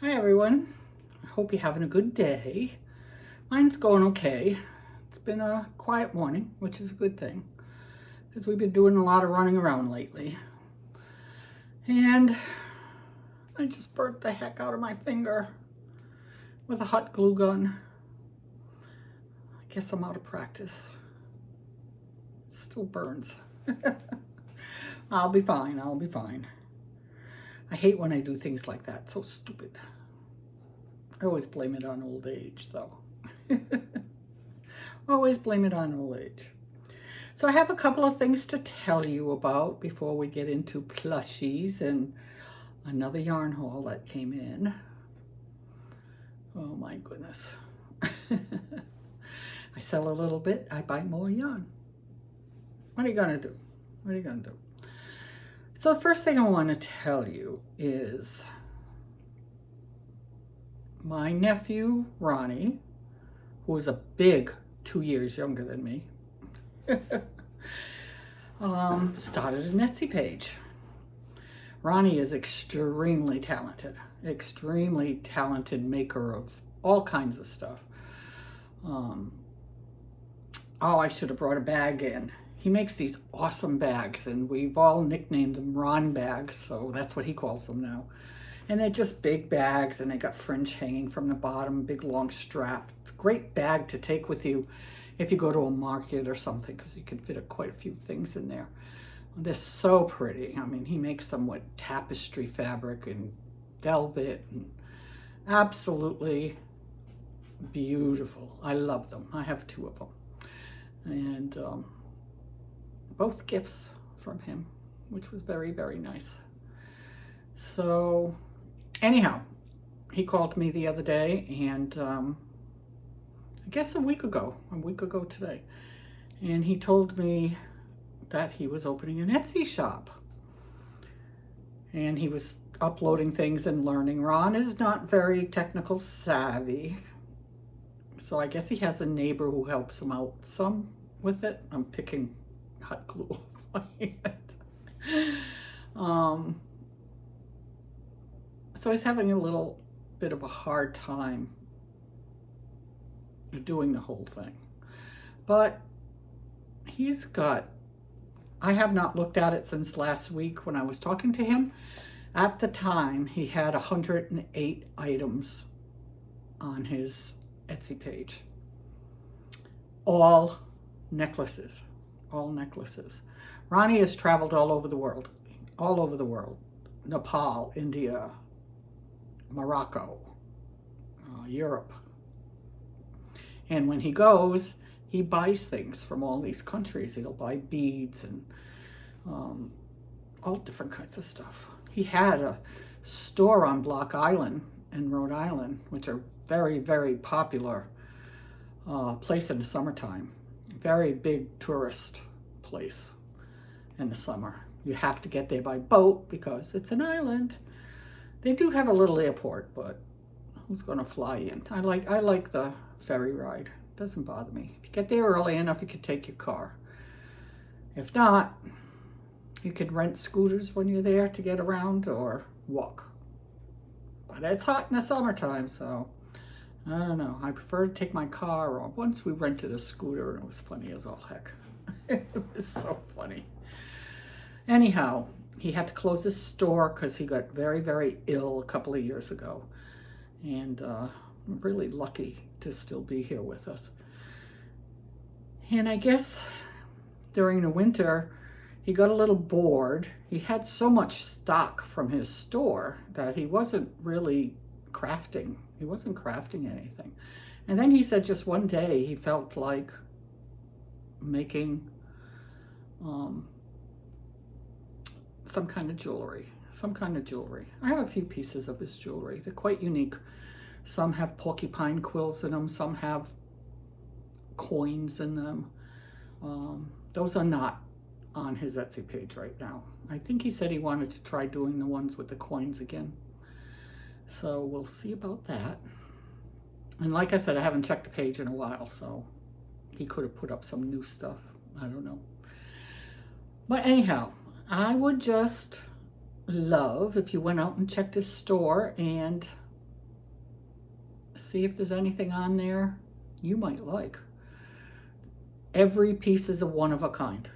Hi everyone, I hope you're having a good day. Mine's going okay. It's been a quiet morning, which is a good thing because we've been doing a lot of running around lately. And I just burnt the heck out of my finger with a hot glue gun. I guess I'm out of practice. It still burns. I'll be fine, I'll be fine. I hate when I do things like that, so stupid. I always blame it on old age, though. Always blame it on old age. So I have a couple of things to tell you about before we get into plushies and another yarn haul that came in. Oh my goodness. I sell a little bit, I buy more yarn. What are you gonna do? What are you gonna do? So the first thing I want to tell you is my nephew, Ronnie, who is a big 2 years younger than me, started an Etsy page. Ronnie is extremely talented maker of all kinds of stuff. Oh, I should have brought a bag in. He makes these awesome bags, and we've all nicknamed them Ron bags, so that's what he calls them now. And they're just big bags, and they got fringe hanging from the bottom, big long strap. It's a great bag to take with you if you go to a market or something, because you can fit quite a few things in there. They're so pretty. I mean, he makes them with tapestry fabric and velvet, and absolutely beautiful. I love them. I have 2 of them. And both gifts from him, which was very, very nice. So anyhow, he called me the other day, and I guess a week ago today, and he told me that he was opening an Etsy shop, and he was uploading things and learning. Ron is not very technical savvy, so I guess he has a neighbor who helps him out some with it. I'm picking hot glue off my hand. So he's having a little bit of a hard time doing the whole thing. But he's got, I have not looked at it since last week when I was talking to him. At the time, he had 108 items on his Etsy page. All necklaces. Ronnie has traveled all over the world. Nepal, India, Morocco, Europe. And when he goes, he buys things from all these countries. He'll buy beads and all different kinds of stuff. He had a store on Block Island in Rhode Island, which are very, very popular place in the summertime. Very big tourist place in the summer. You have to get there by boat because it's an island. They do have a little airport, but who's going to fly in? I like the ferry ride. It doesn't bother me. If you get there early enough, you can take your car. If not, you can rent scooters when you're there to get around or walk. But it's hot in the summertime, so I don't know. I prefer to take my car. Or once we rented a scooter, and it was funny as all heck. It was so funny. Anyhow, he had to close his store because he got very, very ill a couple of years ago. And I'm really lucky to still be here with us. And I guess during the winter, he got a little bored. He had so much stock from his store that he wasn't really crafting. He wasn't crafting anything. And then he said just one day he felt like making some kind of jewelry. I have a few pieces of his jewelry. They're quite unique. Some have porcupine quills in them. Some have coins in them. Those are not on his Etsy page right now. I think he said he wanted to try doing the ones with the coins again. So we'll see about that. And like I said, I haven't checked the page in a while, so he could have put up some new stuff. I don't know. But anyhow, I would just love if you went out and checked his store and see if there's anything on there you might like. Every piece is a one-of-a-kind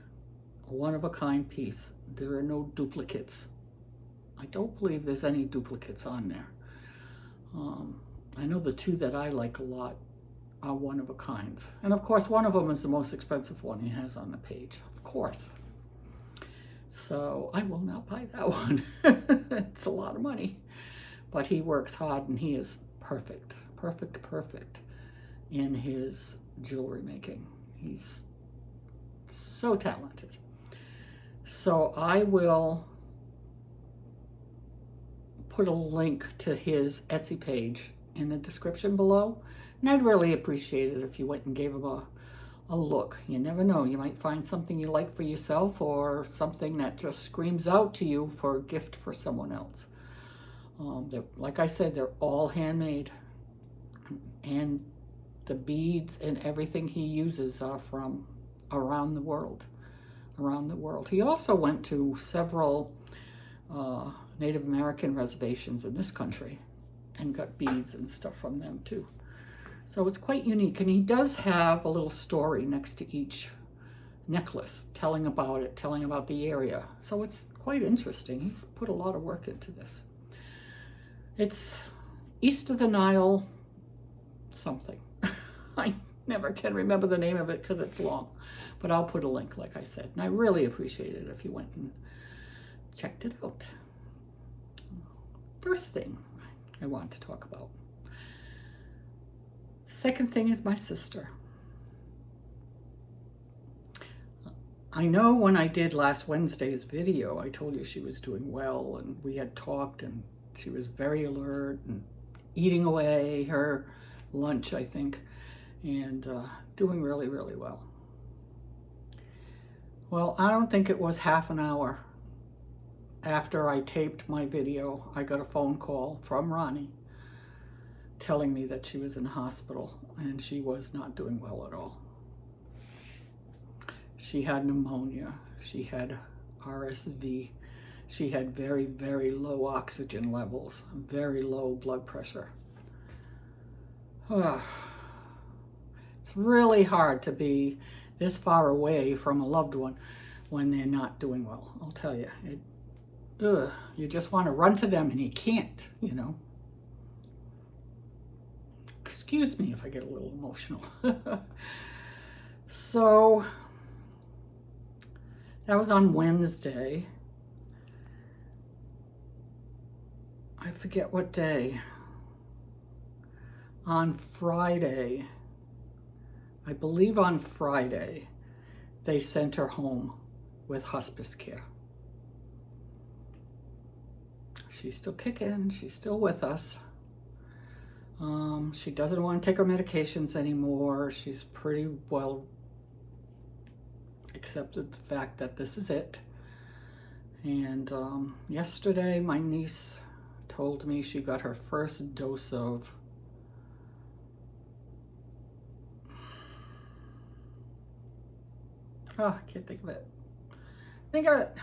piece. There are no duplicates. I don't believe there's any duplicates on there. I know the two that I like a lot are one-of-a-kinds. And of course, one of them is the most expensive one he has on the page, of course. So I will not buy that one. It's a lot of money. But he works hard and he is perfect in his jewelry making. He's so talented. So I will put a link to his Etsy page in the description below. And I'd really appreciate it if you went and gave him a look. You never know. You might find something you like for yourself or something that just screams out to you for a gift for someone else. Like I said, they're all handmade. And the beads and everything he uses are from around the world. He also went to several Native American reservations in this country and got beads and stuff from them too. So it's quite unique. And he does have a little story next to each necklace telling about it, telling about the area. So it's quite interesting. He's put a lot of work into this. It's East of the Nile something. I never can remember the name of it because it's long, but I'll put a link, like I said. And I really appreciate it if you went and checked it out. First thing I want to talk about. Second thing is my sister. I know when I did last Wednesday's video, I told you she was doing well and we had talked and she was very alert and eating away her lunch, I think, and doing really, really well. Well, I don't think it was half an hour after I taped my video, I got a phone call from Ronnie telling me that she was in the hospital and she was not doing well at all. She had pneumonia, she had RSV, she had very, very low oxygen levels, very low blood pressure. It's really hard to be this far away from a loved one when they're not doing well, I'll tell you. You just want to run to them and you can't, you know. Excuse me if I get a little emotional. So that was on Wednesday. I forget what day. On Friday, I believe on Friday, they sent her home with hospice care. She's still kicking, she's still with us. She doesn't want to take her medications anymore. She's pretty well accepted the fact that this is it. And yesterday, my niece told me she got her first dose of I can't think of it. Think of it.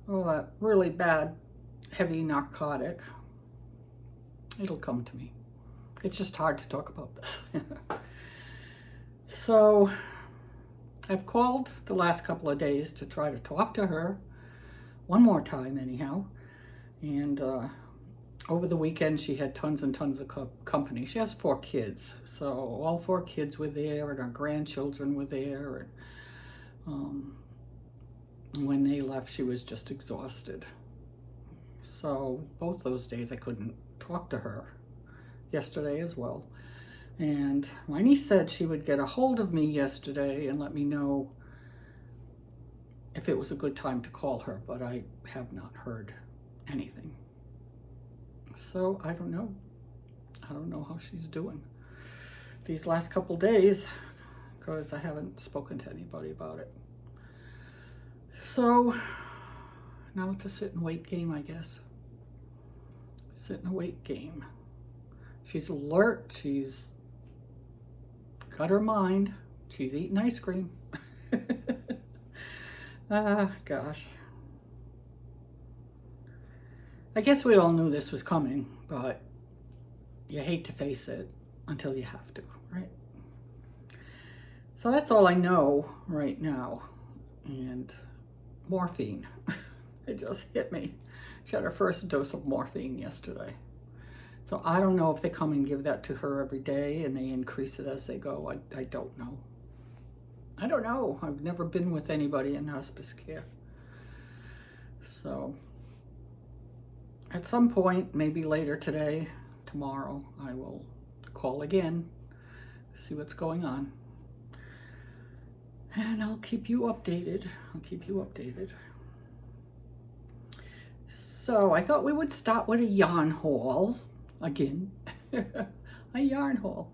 Oh, that really bad, heavy narcotic. It'll come to me. It's just hard to talk about this. So I've called the last couple of days to try to talk to her one more time anyhow. And over the weekend, she had tons and tons of company. She has 4 kids. So all 4 kids were there and her grandchildren were there. And when they left, she was just exhausted. So both those days I couldn't talk to her. Yesterday as well. And my niece said she would get a hold of me yesterday and let me know if it was a good time to call her, but I have not heard anything. So I don't know. I don't know how she's doing these last couple days because I haven't spoken to anybody about it. So now it's a sit and wait game, I guess. Sit and wait game. She's alert. She's got her mind. She's eating ice cream. Gosh. I guess we all knew this was coming, but you hate to face it until you have to, right? So that's all I know right now. And morphine, it just hit me. She had her first dose of morphine yesterday. So I don't know if they come and give that to her every day and they increase it as they go. I don't know. I don't know. I've never been with anybody in hospice care. So at some point, maybe later today, tomorrow, I will call again, see what's going on. And I'll keep you updated. I'll keep you updated. So I thought we would start with a yarn haul again. A yarn haul.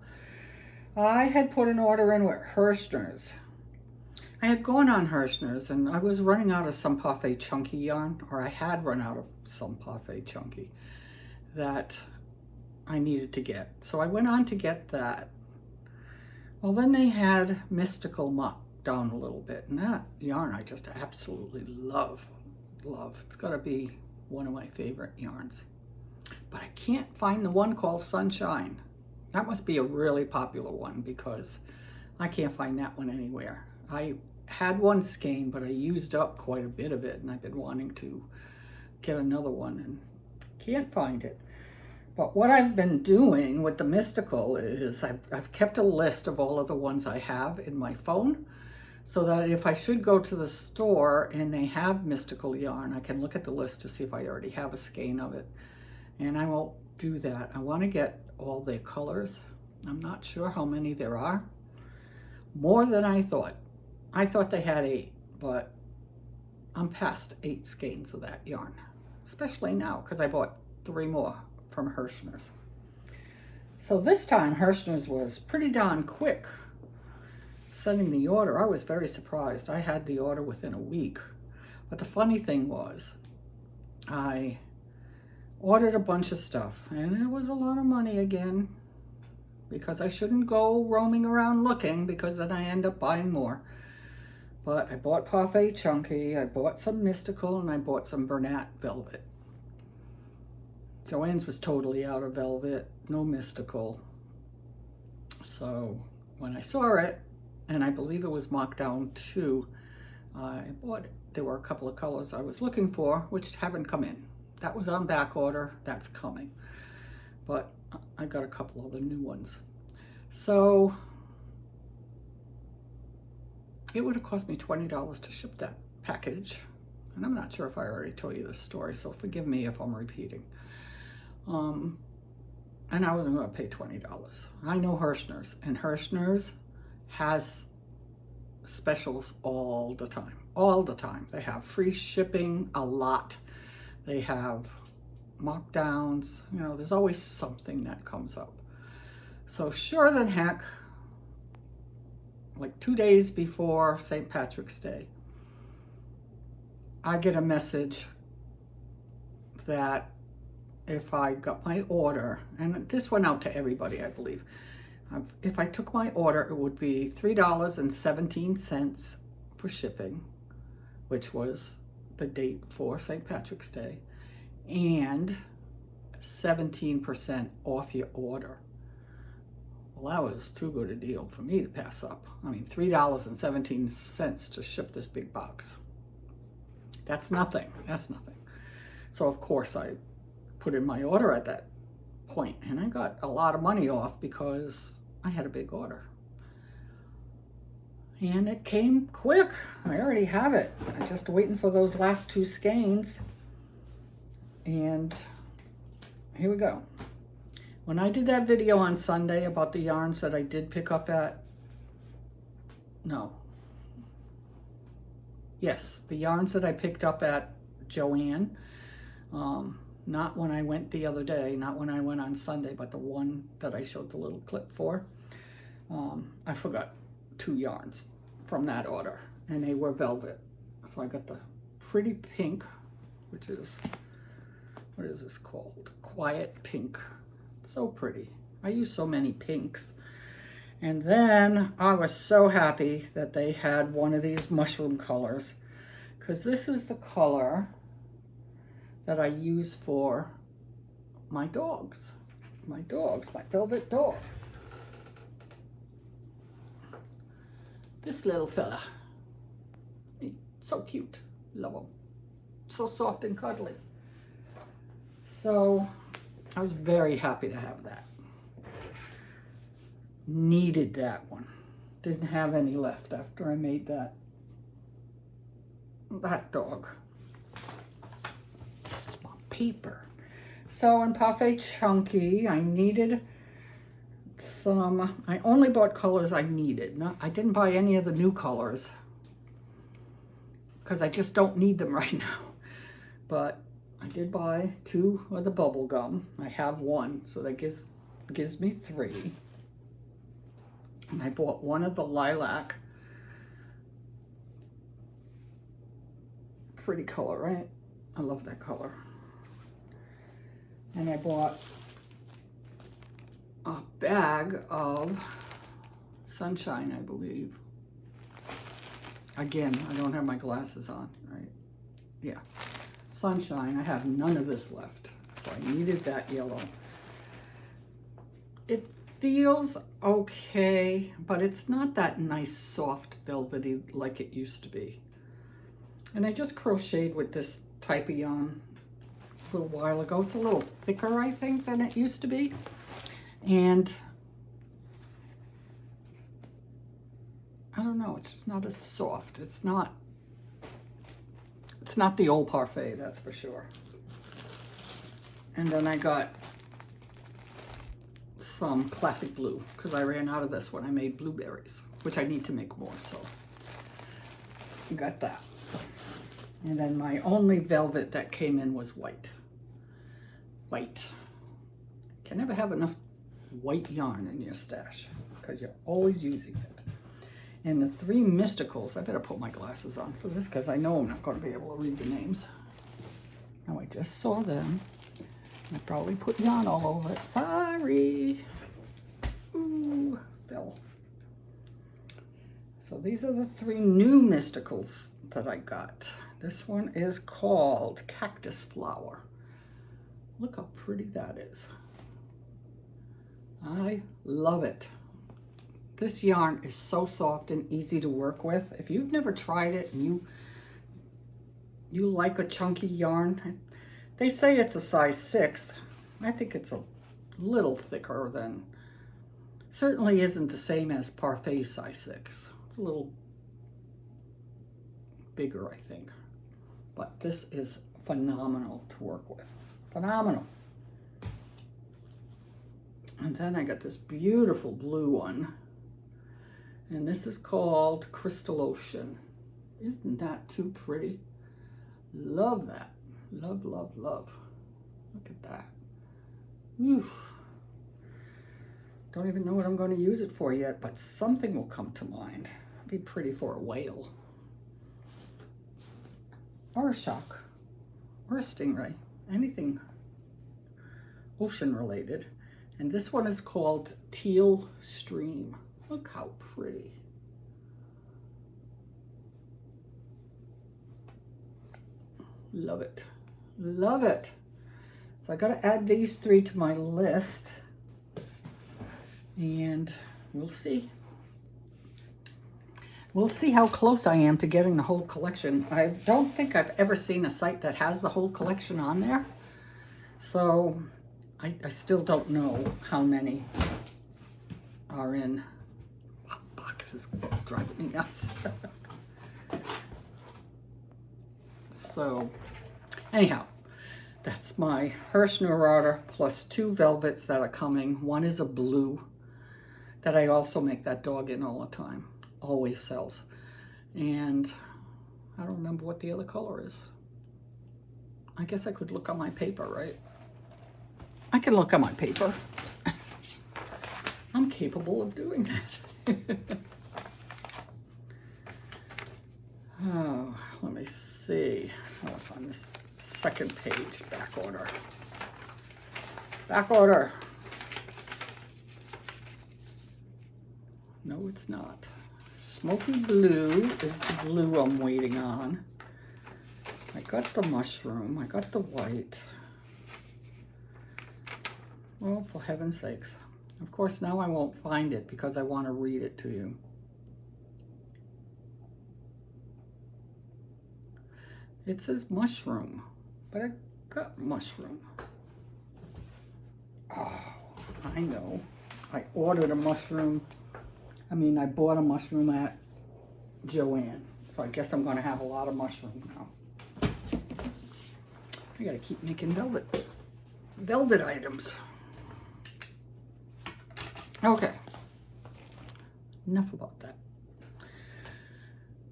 I had put an order in with Hirschner's. I had gone on Hirschner's and I was running out of some Parfait Chunky yarn, or I had run out of some Parfait Chunky that I needed to get. So I went on to get that. Well, then they had Mystical Muck down a little bit, and that yarn I just absolutely love. It's got to be one of my favorite yarns. But I can't find the one called Sunshine. That must be a really popular one because I can't find that one anywhere. I had one skein, but I used up quite a bit of it, and I've been wanting to get another one and can't find it. But what I've been doing with the Mystical is I've kept a list of all of the ones I have in my phone, so that if I should go to the store and they have Mystical yarn, I can look at the list to see if I already have a skein of it. And I won't do that. I want to get all their colors. I'm not sure how many there are. More than I thought. I thought they had 8, but I'm past 8 skeins of that yarn. Especially now, because I bought 3 more from Hirschner's. So this time Hirschner's was pretty darn quick sending the order. I was very surprised. I had the order within a week. But the funny thing was, I ordered a bunch of stuff, and it was a lot of money again, because I shouldn't go roaming around looking, because then I end up buying more. But I bought Parfait Chunky, I bought some Mystical, and I bought some Bernat Velvet. Joann's was totally out of velvet, no Mystical. So when I saw it, and I believe it was marked down too, I bought it. There were a couple of colors I was looking for, which haven't come in. That was on back order, that's coming. But I got a couple of the new ones. So it would have cost me $20 to ship that package. And I'm not sure if I already told you this story, so forgive me if I'm repeating. And I wasn't going to pay $20. I know Hirschner's, and Hirschner's has specials all the time. They have free shipping a lot. They have markdowns. You know, there's always something that comes up. So sure than heck, like 2 days before St. Patrick's Day, I get a message that if I got my order, and this went out to everybody, I believe, if I took my order, it would be $3.17 for shipping, which was the date for St. Patrick's Day, and 17% off your order. Well, that was too good a deal for me to pass up. I mean, $3.17 to ship this big box. That's nothing. That's nothing. So, of course, I put in my order at that point, and I got a lot of money off because I had a big order. And it came quick. I already have it. I'm just waiting for those last 2 skeins. And here we go. When I did that video on Sunday about the yarns that I did pick up at, the yarns that I picked up at Joann, not when I went the other day, not when I went on Sunday, but the one that I showed the little clip for. I forgot 2 yarns from that order, and they were velvet. So I got the pretty pink, which is, what is this called? Quiet Pink. So pretty. I use so many pinks. And then I was so happy that they had one of these mushroom colors, because this is the color that I use for my dogs. my dogs, my velvet dogs. This little fella, he's so cute, love him. So soft and cuddly. So I was very happy to have that. Needed that one. Didn't have any left after I made that dog. It's my paper. So in Parfait Chunky, I needed some, I only bought colors I needed. I didn't buy any of the new colors because I just don't need them right now. But I did buy 2 of the bubble gum. I have 1, so that gives me 3. And I bought 1 of the lilac. Pretty color, right? I love that color. And I bought a bag of Sunshine, I believe. Again, I don't have my glasses on, right? Yeah. Sunshine. I have none of this left, so I needed that yellow. It feels okay, but it's not that nice soft velvety like it used to be. And I just crocheted with this type of yarn a little while ago. It's a little thicker, I think, than it used to be. And I don't know, it's just not as soft. It's not the old Parfait, that's for sure. And then I got some classic blue because I ran out of this when I made blueberries, which I need to make more, so I got that. And then my only velvet that came in was white. White. Can never have enough white yarn in your stash because you're always using it. And the 3 mysticals, I better put my glasses on for this because I know I'm not going to be able to read the names. Now I just saw them. I probably put yarn all over it. Sorry. Ooh, fell. So these are the 3 new mysticals that I got. This one is called Cactus Flower. Look how pretty that is. I love it. This yarn is so soft and easy to work with. If you've never tried it and you like a chunky yarn, they say it's a size 6. I think it's a little thicker than, certainly isn't the same as Parfait size 6. It's a little bigger, I think. But this is phenomenal to work with. Phenomenal. And then I got this beautiful blue one. And this is called Crystal Ocean. Isn't that too pretty? Love that. Love, love, love. Look at that. Oof. Don't even know what I'm going to use it for yet, but something will come to mind. It'd be pretty for a whale. Or a shark. Or a stingray. Anything ocean related. And this one is called Teal Stream. Look how pretty. Love it. Love it. So I got to add these 3 to my list. And we'll see. We'll see how close I am to getting the whole collection. I don't think I've ever seen a site that has the whole collection on there. So I still don't know how many are in. Wow, boxes driving me nuts. So anyhow, that's my Hirsch Neurotter plus 2 velvets that are coming. One is a blue that I also make that dog in all the time. Always sells. And I don't remember what the other color is. I guess I could look on my paper, right? I can look on my paper. I'm capable of doing that. Oh, let me see. Oh, it's on this second page, back order. Back order. No, it's not. Smoky blue is the blue I'm waiting on. I got the mushroom. I got the white. Oh, for heaven's sakes. Of course, now I won't find it because I want to read it to you. It says mushroom, but I got mushroom. Oh, I know. I ordered a mushroom. I bought a mushroom at Joann. So I guess I'm going to have a lot of mushroom now. I got to keep making velvet items. Okay. Enough about that.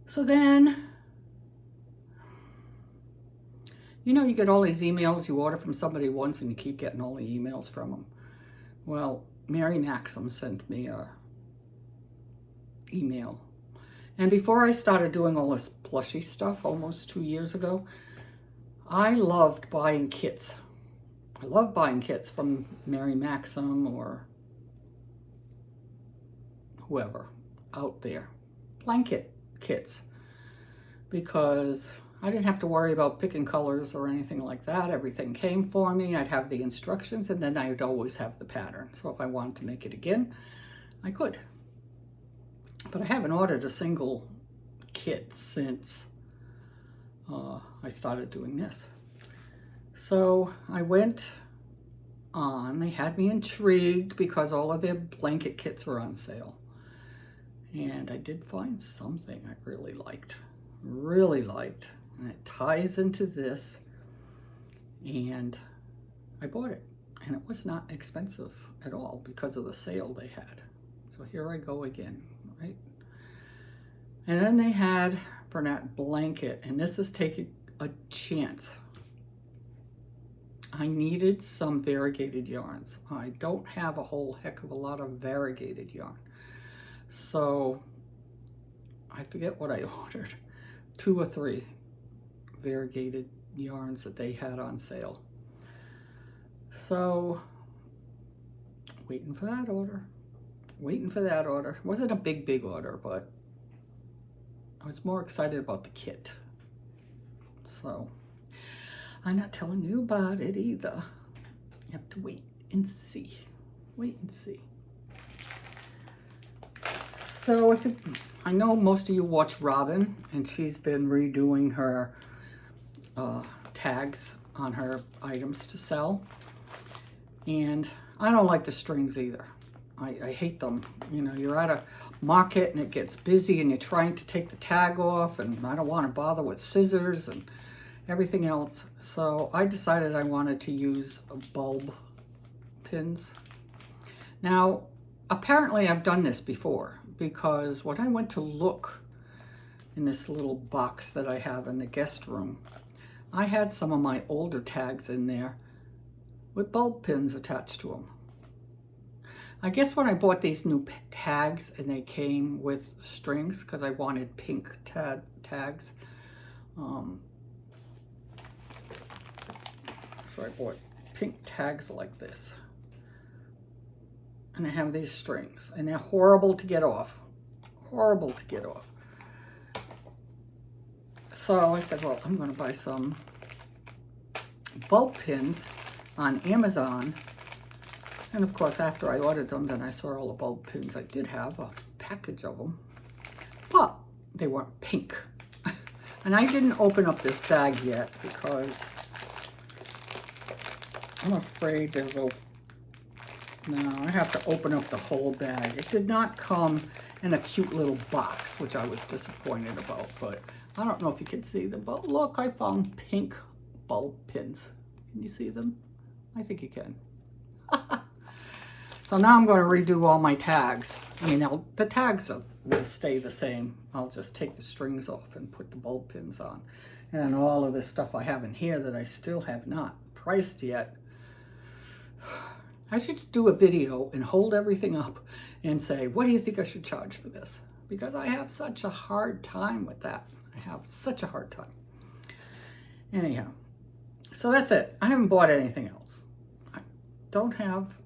So then, you get all these emails you order from somebody once and you keep getting all the emails from them. Well, Mary Maxim sent me a email. And before I started doing all this plushy stuff almost 2 years ago, I loved buying kits. I love buying kits from Mary Maxim or whoever out there. Blanket kits. Because I didn't have to worry about picking colors or anything like that. Everything came for me. I'd have the instructions and then I'd always have the pattern. So if I wanted to make it again, I could. But I haven't ordered a single kit since I started doing this. So I went on. They had me intrigued because all of their blanket kits were on sale. And I did find something I really liked. And it ties into this. And I bought it. And it was not expensive at all because of the sale they had. So here I go again, right? And then they had Bernat blanket. And this is taking a chance. I needed some variegated yarns. I don't have a whole heck of a lot of variegated yarn. So I forget what I ordered. 2 or 3 variegated yarns that they had on sale. So waiting for that order. It wasn't a big order, but I was more excited about the kit. So I'm not telling you about it either. You have to wait and see. So I know most of you watch Robin, and she's been redoing her tags on her items to sell. And I don't like the strings either. I hate them. You're at a market and it gets busy and you're trying to take the tag off, and I don't want to bother with scissors and everything else. So I decided I wanted to use bulb pins. Now, apparently I've done this before, because when I went to look in this little box that I have in the guest room, I had some of my older tags in there with bulb pins attached to them. I guess when I bought these new tags and they came with strings, because I wanted pink tags, so I bought pink tags like this. And I have these strings, and they're horrible to get off. So I said, well, I'm going to buy some bulb pins on Amazon. And of course, after I ordered them, then I saw all the bulb pins. I did have a package of them, but they weren't pink. And I didn't open up this bag yet because I'm afraid they'll go. No, I have to open up the whole bag. It did not come in a cute little box, which I was disappointed about, but I don't know if you can see them, but look, I found pink bulb pins. Can you see them? I think you can. So now I'm going to redo all my tags. The tags will stay the same. I'll just take the strings off and put the bulb pins on. And then all of this stuff I have in here that I still have not priced yet. I should just do a video and hold everything up and say, what do you think I should charge for this? Because I have such a hard time with that. Anyhow, so that's it. I haven't bought anything else. I don't have,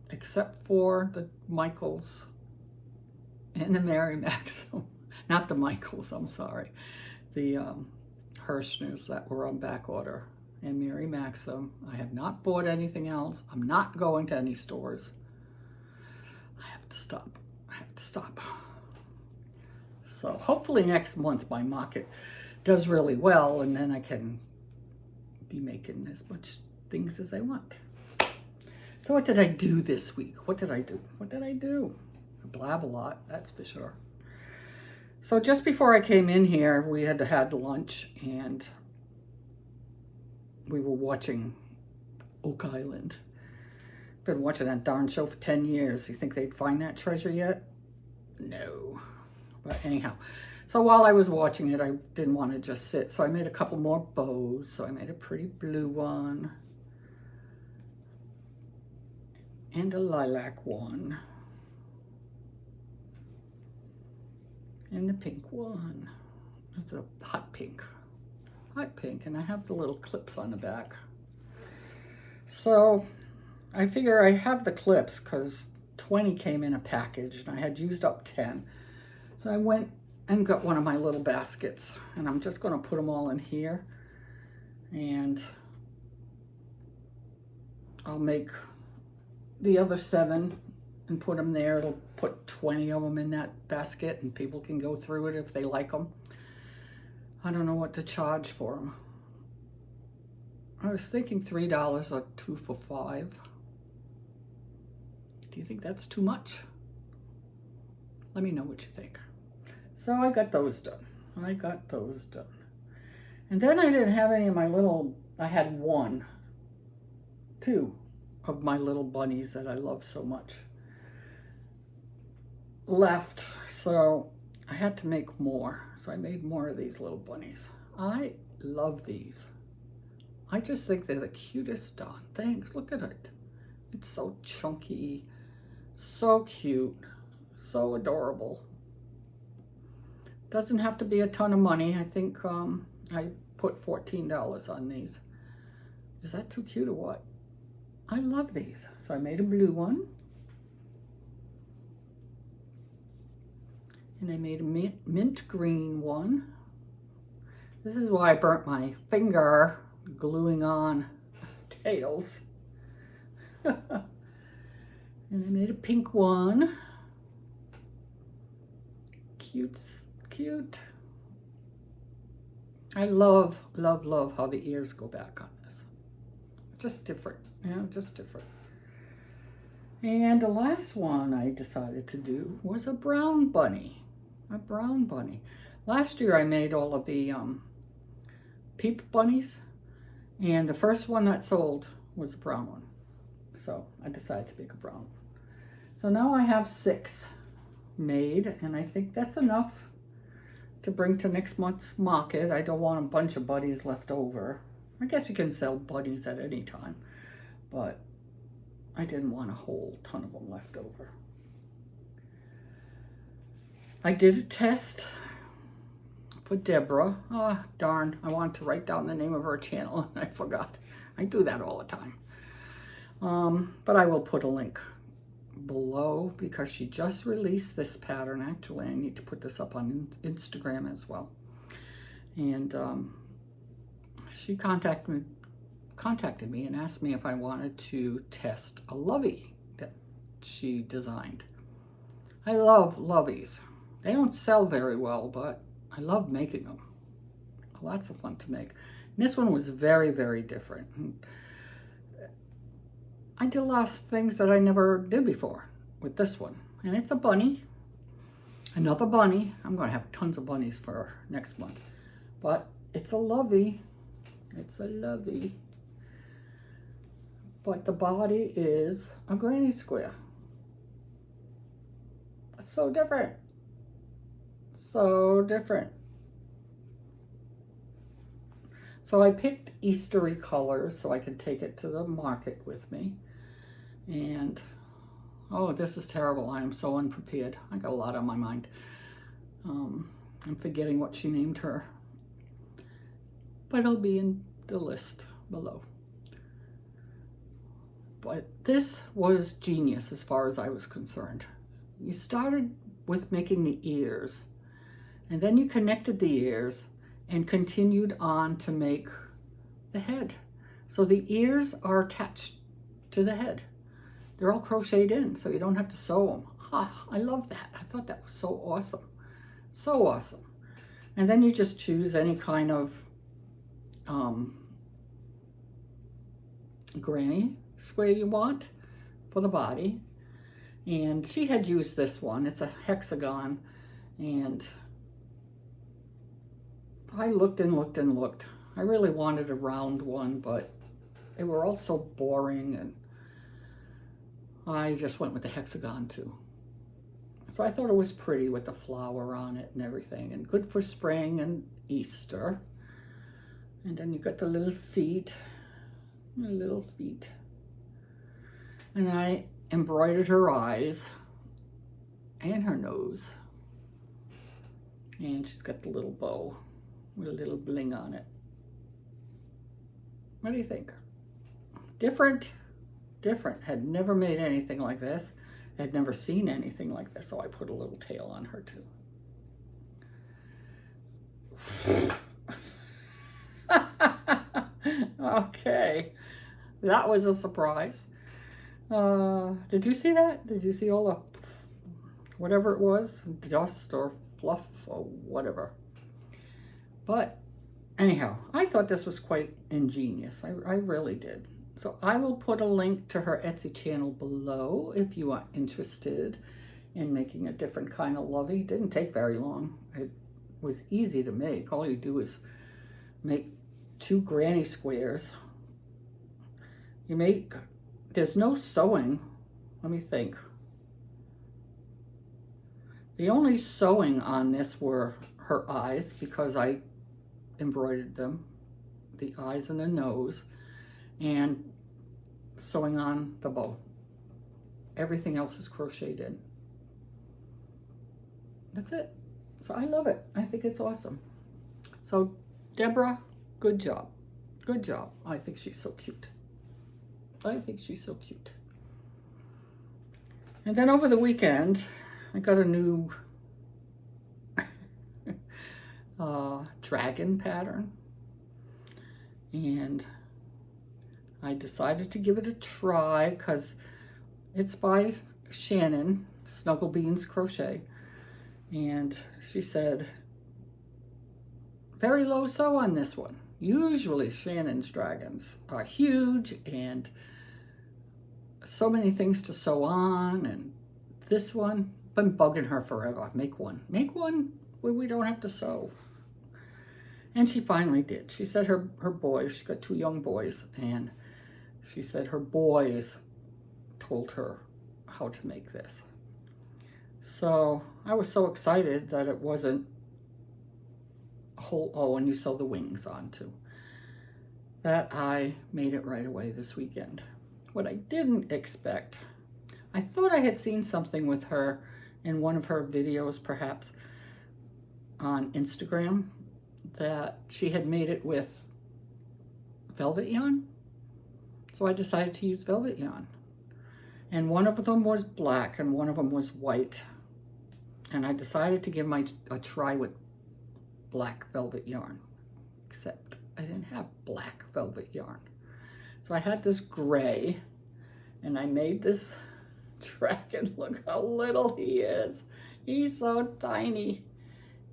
except for the Michaels and the Mary Maxim. Not the Michaels, I'm sorry. The Hirschners that were on back order. and Mary Maxim. I have not bought anything else. I'm not going to any stores. I have to stop. I have to stop. So hopefully next month my market does really well, and then I can be making as much things as I want. So what did I do this week? What did I do? What did I do? I blab a lot, that's for sure. So just before I came in here, we had lunch, and we were watching Oak Island. Been watching that darn show for 10 years. You think they'd find that treasure yet? No. But anyhow, so while I was watching it, I didn't want to just sit. So I made a couple more bows. So I made a pretty blue one. And a lilac one. And the pink one. It's a hot pink. Hot pink. And I have the little clips on the back. So I figure I have the clips because 20 came in a package and I had used up 10. So I went and got one of my little baskets, and I'm just going to put them all in here, and I'll make the other 7 and put them there. It'll put 20 of them in that basket, and people can go through it if they like them. I don't know what to charge for them. I was thinking $3 or 2 for $5. Do you think that's too much? Let me know what you think. So I got those done. And then I didn't have any of my little, I had 2 of my little bunnies that I love so much left. So I had to make more. So I made more of these little bunnies. I love these. I just think they're the cutest darn things. Look at it. It's so chunky, so cute, so adorable. Doesn't have to be a ton of money. I think I put $14 on these. Is that too cute or what? I love these. So I made a blue one. And I made a mint green one. This is why I burnt my finger gluing on tails. And I made a pink one. Cute. I love how the ears go back on this. Just different, just different. And the last one I decided to do was a brown bunny. Last year I made all of the peep bunnies, and the first one that sold was a brown one. So I decided to make a brown one. So now I have 6 made, and I think that's enough to bring to next month's market. I don't want a bunch of bunnies left over. I guess you can sell bunnies at any time, but I didn't want a whole ton of them left over. I did a test for Deborah. Oh, darn, I wanted to write down the name of her channel and I forgot. I do that all the time. But I will put a link below because she just released this pattern. Actually, I need to put this up on Instagram as well. And she contacted me and asked me if I wanted to test a Lovey that she designed. I love Loveys. They don't sell very well, but I love making them. Lots of fun to make. And this one was very, very different. I did a lot of things that I never did before with this one. And it's a bunny. Another bunny. I'm going to have tons of bunnies for next month. But it's a Lovey. It's a Lovey. But the body is a granny square. It's so different. So different. So I picked Eastery colors so I could take it to the market with me. And, oh, this is terrible. I am so unprepared. I got a lot on my mind. I'm forgetting what she named her. But it'll be in the list below. But this was genius as far as I was concerned. You started with making the ears, and then you connected the ears and continued on to make the head. So the ears are attached to the head. They're all crocheted in, so you don't have to sew them. Ah, I love that. I thought that was so awesome. So awesome. And then you just choose any kind of granny square you want for the body. And she had used this one. It's a hexagon. And I looked and looked and looked. I really wanted a round one, but they were all so boring, and I just went with the hexagon too. So I thought it was pretty with the flower on it and everything, and good for spring and Easter. And then you got the little feet, And I embroidered her eyes and her nose. And she's got the little bow with a little bling on it. What do you think? Different. Had never made anything like this. Had never seen anything like this, so I put a little tail on her too. Okay, that was a surprise. Did you see that? Did you see all the, whatever it was, dust or fluff or whatever? But anyhow, I thought this was quite ingenious. I really did. So I will put a link to her Etsy channel below if you are interested in making a different kind of Lovey. It didn't take very long. It was easy to make. All you do is make 2 granny squares. There's no sewing. Let me think. The only sewing on this were her eyes, because I embroidered them, the eyes and the nose, and sewing on the bow. Everything else is crocheted in. That's it. So I love it. I think it's awesome. So Deborah, good job. Good job. I think she's so cute. I think she's so cute. And then over the weekend, I got a new dragon pattern. And I decided to give it a try because it's by Shannon, Snuggle Beans Crochet. And she said, very low sew on this one. Usually Shannon's dragons are huge and so many things to sew on. And this one, been bugging her forever. Make one where we don't have to sew. And she finally did. She said her boys, she's got 2 young boys, and she said her boys told her how to make this. So I was so excited that it wasn't a whole, oh, and you sew the wings on too, that I made it right away this weekend. What I didn't expect, I thought I had seen something with her in one of her videos, perhaps on Instagram, that she had made it with velvet yarn. So I decided to use velvet yarn. And one of them was black and one of them was white. And I decided to give a try with black velvet yarn, except I didn't have black velvet yarn. So I had this gray, and I made this dragon. Look how little he is. He's so tiny.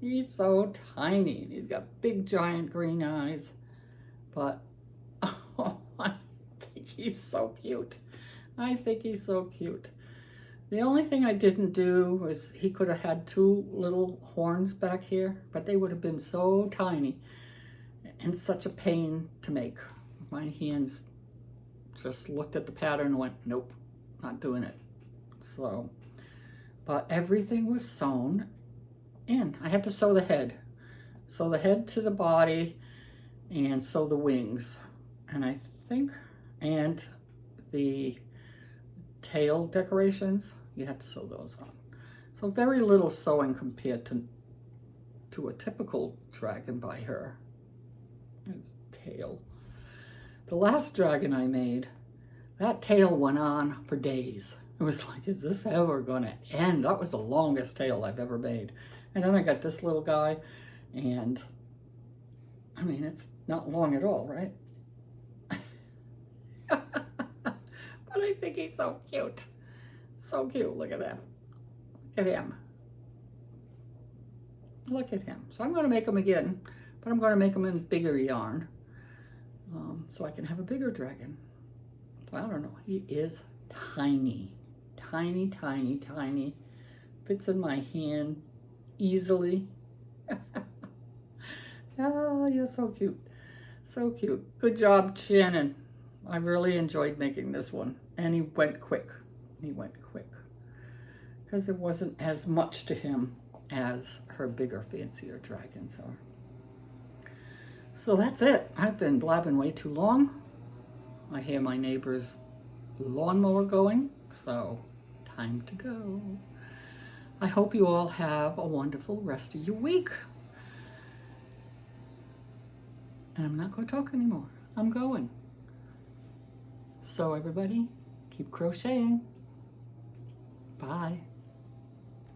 He's so tiny. He's got big giant green eyes. But oh, I think he's so cute. I think he's so cute. The only thing I didn't do was he could have had 2 little horns back here, but they would have been so tiny and such a pain to make. My hands just looked at the pattern and went, nope, not doing it. So, but everything was sewn in. I had to sew the head. Sew the head to the body and sew the wings. And I think, and the tail decorations, you have to sew those on. So very little sewing compared to a typical dragon by her. Its tail. The last dragon I made, that tail went on for days. It was like, is this ever gonna end? That was the longest tail I've ever made. And then I got this little guy, and I mean, it's not long at all, right? But I think he's so cute. So cute. Look at that. Look at him. Look at him. So I'm going to make him again, but I'm going to make him in bigger yarn so I can have a bigger dragon. So I don't know. He is tiny. Tiny, tiny, tiny. Fits in my hand easily. Oh, you're so cute. So cute. Good job, Shannon. I really enjoyed making this one. And he went quick. He went quick. Because there wasn't as much to him as her bigger, fancier dragons are. So that's it. I've been blabbing way too long. I hear my neighbor's lawnmower going, so time to go. I hope you all have a wonderful rest of your week. And I'm not going to talk anymore. I'm going. So everybody, keep crocheting. Bye.